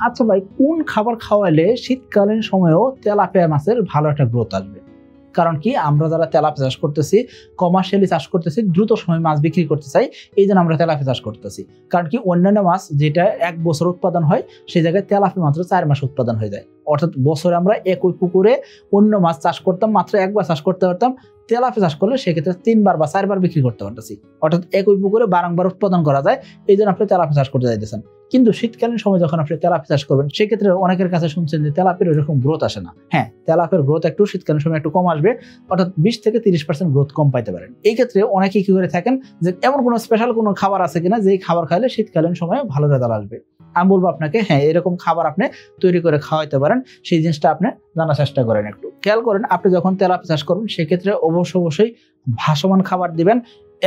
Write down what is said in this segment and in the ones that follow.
আচ্ছা ভাই, কোন খাবার খাওয়াইলে শীতকালীন সময়েও তেলাপিয়া মাছের ভালো একটা গ্রোথ আসবে? কারণ কি, আমরা যারা তেলাপিয়া চাষ করতেছি, কমার্শিয়ালি চাষ করতেছি, দ্রুত সময় মাছ বিক্রি করতে চাই, এই জন্য আমরা তেলাপিয়া চাষ করতেছি। কারণ কি, অন্যান্য মাছ যেটা 1 বছর উৎপাদন হয়, সেই জায়গায় তেলাপিয়া মাত্র 4 মাস উৎপাদন হয়ে যায়। অর্থাৎ বছরে আমরা একই পুকুরে অন্য মাছ চাষ করতাম, মাত্র 1 বার চাষ করতে পারতাম। তেলাপিয়া চাষ করলে সেক্ষেত্রে 3 বার বা 4 বার বিক্রি করতে পারতেছি। অর্থাৎ একই পুকুরে বারংবার উৎপাদন করা যায়, এই জন্য আপনি তেলাপিয়া চাষ করতে চাইতেছেন। কিন্তু শীতকালীন সময় যখন আপনি তেলাপিয়া চাষ করবেন, সেক্ষেত্রে অনেকের কাছে শুনছেন যে তেলাপিয়ার এরকম গ্রোথ আসে না। হ্যাঁ, তেলাপিয়ার গ্রোথ একটু শীতকালীন সময় একটু কম আসবে, অর্থাৎ 20 থেকে 30% গ্রোথ কম পাইতে পারেন। এই ক্ষেত্রে অনেকেই কি করে থাকেন যে এমন কোনো স্পেশাল কোনো খাবার আছে কিনা যেই খাবার খাইলে শীতকালীন সময়ে ভালো রেজাল্ট আসবে। আমি বলবো আপনাকে, হ্যাঁ, এরকম খাবার আপনি তৈরি করে খাওয়াইতে পারেন। সেই জিনিসটা আপনি জানার চেষ্টা করেন। একটু খেয়াল করেন, আপনি যখন তেলাপিয়া চাষ করবেন সেক্ষেত্রে অবশ্যই ভাসমান খাবার দিবেন,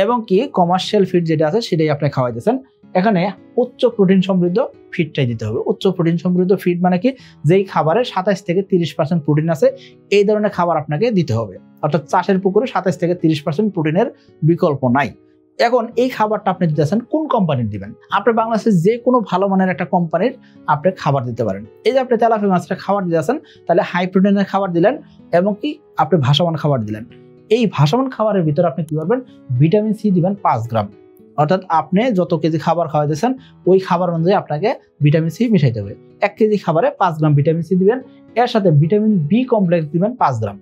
এবং কি কমার্শিয়াল ফিড যেটা আছে সেটাই আপনি খাওয়াইতেছেন। এখানে উচ্চ প্রোটিন সমৃদ্ধ ফিডটাই দিতে হবে। উচ্চ প্রোটিন সমৃদ্ধ ফিড মানে কি, যেই খাবারে 27 থেকে 30% প্রোটিন আছে, এই ধরনের খাবার আপনাকে দিতে হবে। অর্থাৎ চাষের পুকুরে 27 থেকে 30% প্রোটিনের বিকল্প নাই। এখন এই খাবারটা আপনি দিতেছেন কোন কোম্পানির দিবেন? আপনি বাংলাদেশের যে কোনো ভালো মানের একটা কোম্পানির আপনি খাবার দিতে পারেন। এই যে আপনি তেলাপিয়া মাছটা খাবার দিতেছেন, তাহলে হাই প্রোটিনের খাবার দিলেন, এবং কি আপনি ভাসমান খাবার দিলেন। এই ভাসমান খাবারের ভিতরে আপনি কি করবেন, ভিটামিন সি দিবেন 5 গ্রাম। অর্থাৎ আপনি যত কেজি খাবার খাওয়াইতেছেন ওই খাবার অনুযায়ী আপনাকে ভিটামিন সি মিশাইতে হবে। 1 কেজি খাবারে 5 গ্রাম ভিটামিন সি দিবেন, এর সাথে ভিটামিন বি কমপ্লেক্স দিবেন 5 গ্রাম।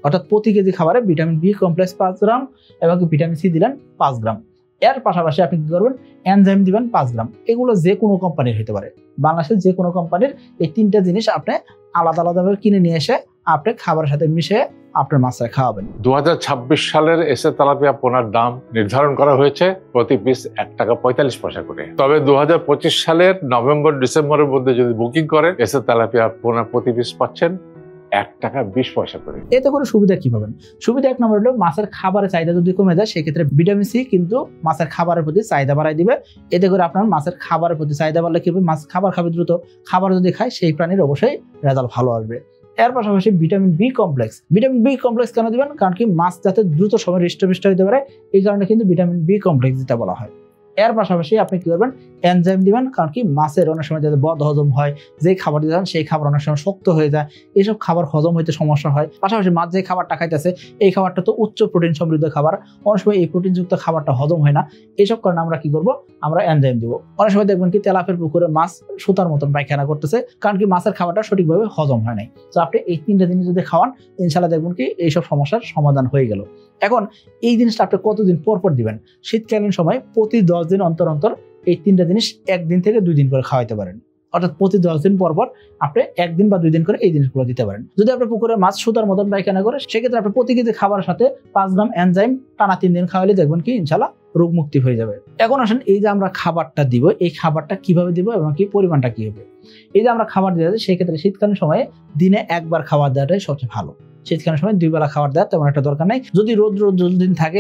অর্থাৎ প্রতি কেজি খাবারে ভিটামিন বি কমপ্লেক্স 5 গ্রাম এবং ভিটামিন সি দিলেন 5 গ্রাম। এর পাশাপাশি আপনি কি করবেন, এনজাইম দিবেন 5 গ্রাম। এগুলো যে কোনো কোম্পানির হতে পারে, বাংলাদেশের যে কোনো কোম্পানির। এই 3টা জিনিস আপনি আলাদা আলাদাভাবে কিনে নিয়ে এসে আপনি খাবারের সাথে মিশিয়ে আপনার মাছটা খাওয়াবেন। 2026 সালের এসে তেলাপিয়া পোনার দাম নির্ধারণ করা হয়েছে প্রতি পিস 1 টাকা 45 পয়সা করে। তবে 2025 সালের নভেম্বর ডিসেম্বরের মধ্যে যদি বুকিং করেন, এসে তেলাপিয়া পোনা প্রতি পিস পাচ্ছেন 1 টাকা 20 পয়সা করে। এতে করে সুবিধা কি পাবেন? সুবিধা 1 নম্বর হলো, মাছের খাবারের চাহিদা যদি কমে যায় সেক্ষেত্রে ভিটামিন সি কিন্তু মাছের খাবারের প্রতি চাহিদা বাড়াই দিবে। এতে করে আপনার মাছের খাবারের প্রতি চাহিদা বাড়লে কি হবে, মাছ খাবার খাবে দ্রুত। খাবার যদি খায় সেই প্রাণীর অবশ্যই রেজাল্ট ভালো আসবে। এর পাশাপাশি vitamin B complex. Vitamin B complex কেন দিবেন? কারণ কি, মাছ যাতে দ্রুত সময় হৃষ্টপুষ্ট হতে পারে, এই কারণে কিন্তু ভিটামিন বি কমপ্লেক্স যেটা বলা হয়। এর পাশাপাশি আপনি কি করবেন, এনজাইম দিবেন। কারণ কি, মাছের অনেক সময় যাতে বদ হজম হয়, যে খাবার দিতে সেই খাবার অনেক সময় শক্ত হয়ে যায়, এইসব খাবার হজম হইতে সমস্যা হয়। পাশাপাশি মাছ যে খাবারটা খাইতেছে এই খাবারটা তো উচ্চ প্রোটিন সমৃদ্ধ খাবার, অনেক সময় এই প্রোটিনযুক্ত খাবারটা হজম হয় না। এইসব কারণে আমরা কি করবো, আমরা এনজাইম দিব। অনেক সময় দেখবেন কি, তেলাপিয়ার পুকুরে মাছ সুতার মতন পায়খানা করতেছে, কারণ কি মাছের খাবারটা সঠিকভাবে হজম হয় নাই। তো আপনি এই 3টা জিনিস যদি খাওয়ান, ইনশাল্লাহ দেখবেন কি এইসব সমস্যার সমাধান হয়ে গেল। এখন এই জিনিসটা আপনি কতদিন পর পর দিবেন? শীতকালীন সময় প্রতি 10 দিন অন্তর অন্তর এই 3টা জিনিস 1 দিন থেকে 2 দিন করে খাওয়াইতে পারেন। অর্থাৎ প্রতি 10 দিন পর পর আপনি 1 দিন বা 2 দিন করে এই জিনিসগুলো দিতে পারেন। যদি আপনার পুকুরে মাছ সুতার মতন পায়খানা করে, সেক্ষেত্রে আপনি প্রতি কেজি খাবারের সাথে 5 গ্রাম এনজাইম টানা 3 দিন খাওয়ালে দেখবেন কি ইনশাল্লাহ রোগ মুক্তি হয়ে যাবে। এখন আসেন, এই যে আমরা খাবারটা দিব, এই খাবারটা কিভাবে দিব এবং কি পরিমাণটা কি হবে? এই যে আমরা খাবার দিয়ে যাচ্ছি, সেক্ষেত্রে শীতকালীন সময়ে দিনে 1 বার খাবার দেওয়াটাই সবচেয়ে ভালো। শীতকালীন সময় 2 বেলা খাবার দেওয়ার তেমন একটা দরকার নাই। যদি রোদ দিন থাকে,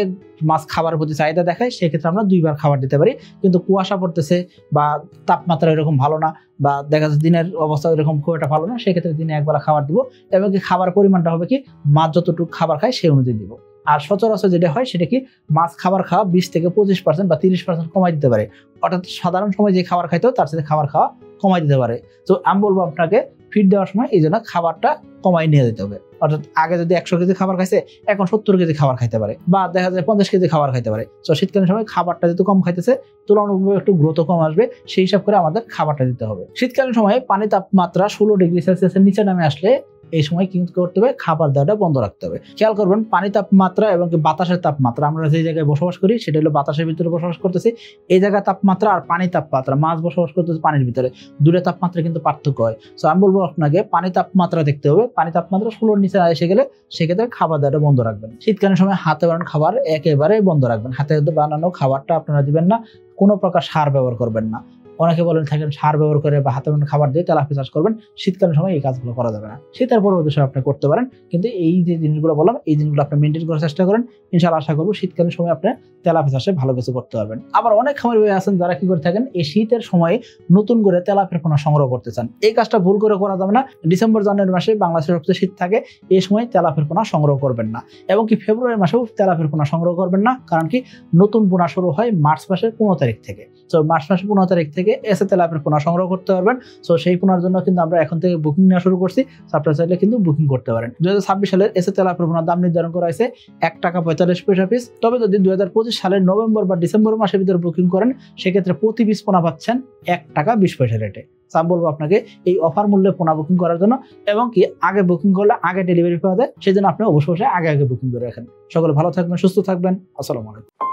মাছ খাবারের প্রতি চাহিদা দেখায়, সেক্ষেত্রে আমরা 2 বার খাবার দিতে পারি। কিন্তু কুয়াশা পড়তেছে বা তাপমাত্রা এরকম ভালো না, বা দেখা যাচ্ছে দিনের অবস্থা এরকম খুব একটা ভালো না, সেক্ষেত্রে দিনে 1 বেলা খাবার দিব। এবং কি খাবার পরিমাণটা হবে কি, মাছ যতটুকু খাবার খায় সেই অনুযায়ী দিব। আর সচরাচর যেটা হয় সেটা কি, মাছ খাবার খাওয়া 20 থেকে 25% বা 30% কমাই দিতে পারে। অর্থাৎ সাধারণ সময় যে খাবার খাইতো তার সাথে খাবার খাওয়া কমাই দিতে পারে। তো আমি বলবো আপনাকে, ফিড দেওয়ার সময় এই জন্য খাবারটা কমাই নিয়ে যেতে হবে। অর্থাৎ আগে যদি 100 কেজি খাবার খাইছে, এখন 70 কেজি খাবার খাইতে পারে, বা দেখা যায় 50 কেজি খাবার খাইতে পারে। তো শীতকালীন সময় খাবারটা যেহেতু কম খাইতেছে, তুলনামূলকভাবে একটু গ্রোথ কম আসবে, সেই হিসাব করে আমাদের খাবারটা দিতে হবে। শীতকালীন সময়ে পানি তাপমাত্রা 16 ডিগ্রি সেলসিয়াসের নিচে নামে আসলে এই সময় কি করতে হবে, খাবার দেওয়াটা বন্ধ রাখতে হবে। খেয়াল করবেন, পানি তাপমাত্রা এবং বাতাসের তাপমাত্রা, আমরা যে জায়গায় বসবাস করি সেটা হলো বাতাসের ভিতরে বসবাস করতেছি, এই জায়গায় তাপমাত্রা আর পানি তাপমাত্রা, মাছ বসবাস করতেছে পানির ভিতরে, দুটো তাপমাত্রা কিন্তু পার্থক্য হয়। তো আমি বলবো আপনাকে পানি তাপমাত্রা দেখতে হবে। পানি তাপমাত্রা 16 নিচে এসে গেলে সেক্ষেত্রে খাবার দেওয়াটা বন্ধ রাখবেন। শীতকালীন সময় হাতে বানানো খাবার একেবারে বন্ধ রাখবেন। হাতে বানানো খাবারটা আপনারা দিবেন না, কোনো প্রকার সার ব্যবহার করবেন না। অনেকে বলেন থাকেন সার ব্যবহার করে বা হাতে বানানো খাবার দিয়ে তেলাপিয়া চাষ করবেন, শীতকালীন সময় এই কাজগুলো করা যাবে না। শীতের পরবর্তী সময় আপনি করতে পারেন, কিন্তু এই যে জিনিসগুলো বললাম এই জিনিসগুলো আপনি মেনটেন করার চেষ্টা করেন। ইনশাআল্লাহ আশা করবো শীতকালীন সময় আপনি তেলাপিয়া চাষে ভালো কিছু করতে পারবেন। আবার অনেক খামারি ভাই আছেন যারা কি করে থাকেন, এই শীতের সময় নতুন করে তেলাপিয়ার পোনা সংগ্রহ করতে চান। এই কাজটা ভুল করে করা যাবে না। ডিসেম্বর জানুয়ারি মাসে বাংলাদেশের সবচেয়ে শীত থাকে, এই সময় তেলাপিয়ার পোনা সংগ্রহ করবেন না। এবং কি ফেব্রুয়ারি মাসেও তেলাপিয়ার পোনা সংগ্রহ করবেন না, কারণ কি নতুন পোনা শুরু হয় মার্চ মাসের 15 তারিখ থেকে। তো মার্চ মাসের 15 তারিখ থেকে থেকে এসএ তেলাপিয়ার পোনা সংগ্রহ করতে পারবেন। সো সেই পোনার জন্য কিন্তু আমরা এখন থেকে বুকিং নেওয়া শুরু করছি। আপনারা চাইলে কিন্তু বুকিং করতে পারেন। 2026 সালের এসএ তেলাপিয়ার পোনার দাম নির্ধারণ করা হয়েছে 1 টাকা 45 পয়সা পিস। তবে যদি 2025 সালের নভেম্বর বা ডিসেম্বর মাসের ভিতরে বুকিং করেন সেক্ষেত্রে প্রতি পিস পোনা পাচ্ছেন 1 টাকা 20 পয়সা রেটে। আমি বলবো আপনাকে এই অফার মূল্যে পোনা বুকিং করার জন্য, এবং কি আগে বুকিং করলে আগে ডেলিভারি পাওয়া যায়, সেই জন্য আপনি অবশ্যই আগে বুকিং করে রাখেন। সকলে ভালো থাকবেন, সুস্থ থাকবেন। আসসালামু আলাইকুম।